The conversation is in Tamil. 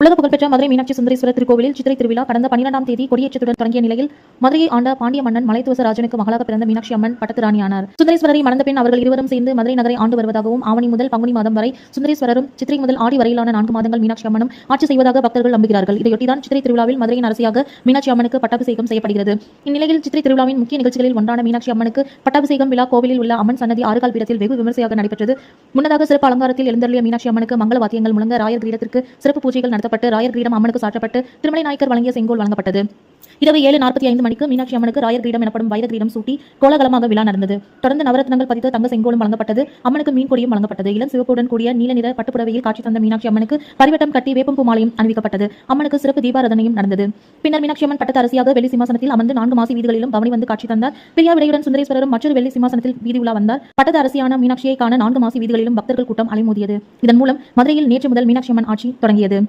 உலக புகழ்பெற்ற மதுரை மீனாட்சி சுந்தரேஸ்வரர் திருக்கோவிலில் சித்திரை திருவிழா கடந்த 12ஆம் தேதி கொடியேற்றத்துடன் தொடங்கிய நிலையில் மதுரையை ஆண்ட பாண்டிய மன்னன் மலைத்துவச ராஜனுக்கு மகளாக பிறந்த மீனாட்சி அம்மன் பட்டத்து ராணியானார். சுந்தரேஸ்வரரை மணந்த பின் அவர்கள் இருவரும் சேர்ந்து மதுரை நகரை ஆண்டு வருவதாகவும் ஆவணி முதல் பங்குனி மாதம் வரை சுந்தரேஸ்வரரும் சித்திரை முதல் ஆடி வரையிலான 4 மாதங்கள் மீனாட்சி அம்மனும் ஆட்சி செய்வதாக பக்தர்கள் நம்புகிறார்கள். இதையொட்டிதான் சித்திரை திருவிழாவில் மதுரையின் அரசியாக மீனாட்சி அம்மனுக்கு பட்டாபிஷேகம் செய்யப்படுகிறது. இந்நிலையில் சித்திரை திருவிழாவின் முக்கிய நிகழ்ச்சிகளில் ஒன்றான மீனாட்சி அம்மனுக்கு பட்டாபிஷேகம் விழா கோவிலில் உள்ள அம்மன் சன்னதி ஆறுகால் பீடத்தில் வெகு விமர்சையாக நடைபெற்றது. முன்னதாக சிறப்பு அலங்காரத்தில் எழுந்தருளிய மீனாட்சி அம்மனுக்கு மங்கள வாத்தியங்கள் முழங்க ராயர் கிரீடத்திற்கு சிறப்பு பூஜைகள் நடத்தப்பட்டு ராயர் கிரீடம் அம்மனுக்கு சாற்றப்பட்டு திருமலை நாயக்கர் வழங்கிய செங்கோல் வழங்கப்பட்டது. இரவு 7:45 மணிக்கு மீனாட்சி அம்மனுக்கு ராயர் கிரீடம் எனப்படும் வைர கிரீடம் சூட்டி கோலாகலமாக விழா நடந்தது. தொடர்ந்து நவரத்னங்கள் பதித்த தங்க செங்கோலும் வழங்கப்பட்டது. அம்மனுக்கு மீன் கொடியும் வழங்கப்பட்டது. இளம் சிவப்புடன் கூடிய நீல நிற பட்டுப்புடவையில் காட்சி தந்த மீனாட்சி அம்மனுக்கு பரிவட்டம் கட்டி வேப்பம்பூ மாலையும் அணிவிக்கப்பட்டது. அம்மனுக்கு சிறப்பு தீபாராதனையும் நடந்தது. பின்னர் மீனாட்சி அம்மன் பட்டத்து அரசியாக வெள்ளி சிம்மாசனத்தில் அமர்ந்து 4 மாசி வீதிகளிலும் பவனி வந்து காட்சி தந்தார். பிரியா விடையுடன் சுந்தரேஸ்வரரும் மற்றொரு வெள்ளி சிம்மாசனத்தில் வீதி உலா வந்தார். பட்டத்து அரசியான மீனாட்சியை காண 4 மாசி வீதிகளிலும் பக்தர்கள் கூட்டம் அலைமோதியது. இதன் மூலம் மதுரையில் நேற்று முதல் மீனாட்சி அம்மன் ஆட்சி தொடங்கியது.